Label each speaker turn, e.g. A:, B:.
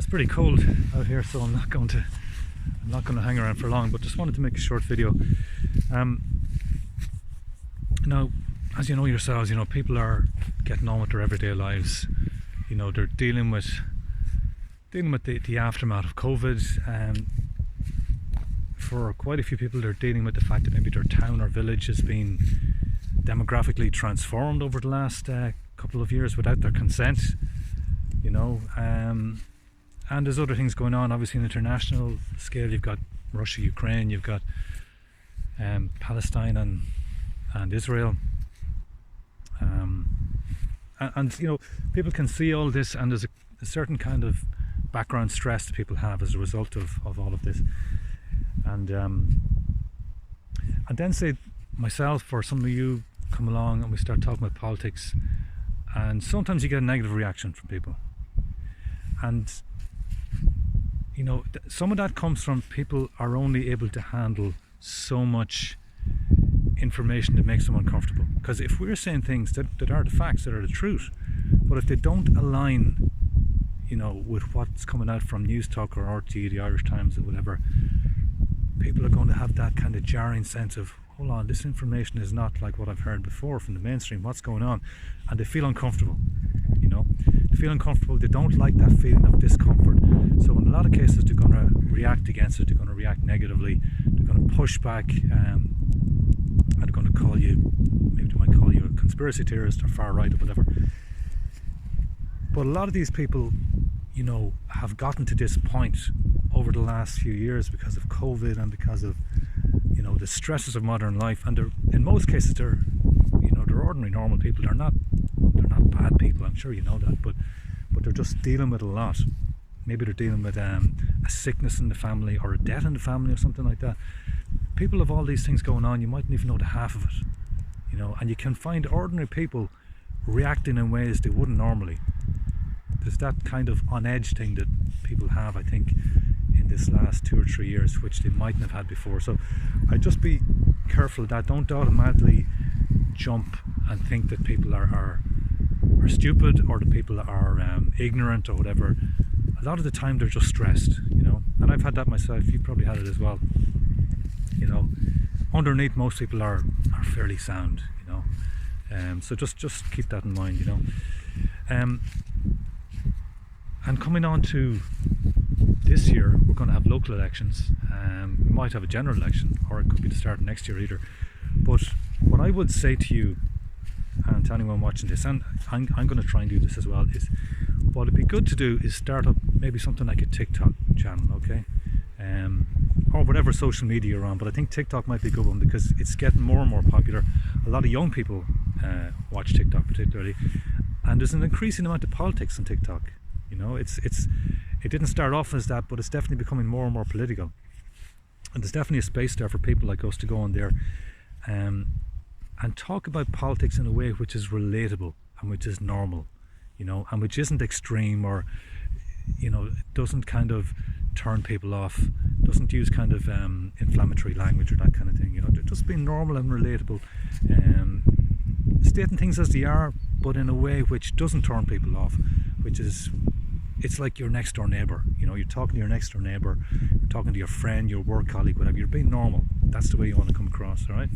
A: It's pretty cold out here, so I'm not going to hang around for long, but just wanted to make a short video. Now, as you know yourselves, people are getting on with their everyday lives. They're dealing with the aftermath of COVID. For quite a few people, they're dealing with the fact that maybe their town or village has been demographically transformed over the last couple of years without their consent. And there's other things going on. Obviously, on an international scale, you've got Russia, Ukraine, you've got Palestine and Israel. And people can see all this, and there's a certain kind of background stress that people have as a result of all of this. And then say myself or some of you come along and we start talking about politics, and sometimes you get a negative reaction from people. And some of that comes from people are only able to handle so much information that makes them uncomfortable. Because if we're saying things that are the facts, that are the truth, but if they don't align with what's coming out from News Talk or RTE, the Irish Times or whatever, people are going to have that kind of jarring sense of, hold on, this information is not like what I've heard before from the mainstream, what's going on? And they feel uncomfortable. They feel uncomfortable, they don't like that feeling of discomfort. So in a lot of cases, they're going to react against it, they're going to react negatively, they're going to push back, and they're going to call you, maybe they might call you a conspiracy theorist or far right or whatever. But a lot of these people, have gotten to this point over the last few years because of COVID and because of, the stresses of modern life. And in most cases, they're ordinary, normal people. They're not bad people. I'm sure you know that, but they're just dealing with a lot. Maybe they're dealing with a sickness in the family or a death in the family or something like that. People have all these things going on. You mightn't even know the half of it, and you can find ordinary people reacting in ways they wouldn't normally. There's that kind of on edge thing that people have, I think, in this last 2 or 3 years, which they mightn't have had before. So I'd just be careful of that. Don't automatically jump and think that people are stupid or that people are ignorant or whatever. A lot of the time they're just stressed, and I've had that myself. You've probably had it as well. Underneath, most people are fairly sound, so just keep that in mind, and coming on to this year, we're going to have local elections. We might have a general election, or it could be the start of next year either. But what I would say to you and to anyone watching this, and I'm going to try and do this as well, is what it'd be good to do is start up maybe something like a TikTok channel, okay? Or whatever social media you're on, but I think TikTok might be a good one because it's getting more and more popular. A lot of young people watch TikTok particularly, and there's an increasing amount of politics on TikTok. It didn't start off as that, but it's definitely becoming more and more political. And there's definitely a space there for people like us to go on there and talk about politics in a way which is relatable and which is normal, and which isn't extreme or, doesn't kind of turn people off, doesn't use kind of inflammatory language or that kind of thing. Just being normal and relatable, stating things as they are, but in a way which doesn't turn people off, which is, it's like your next door neighbour. You're talking to your next door neighbour, you're talking to your friend, your work colleague, whatever. You're being normal. That's the way you want to come across, all right?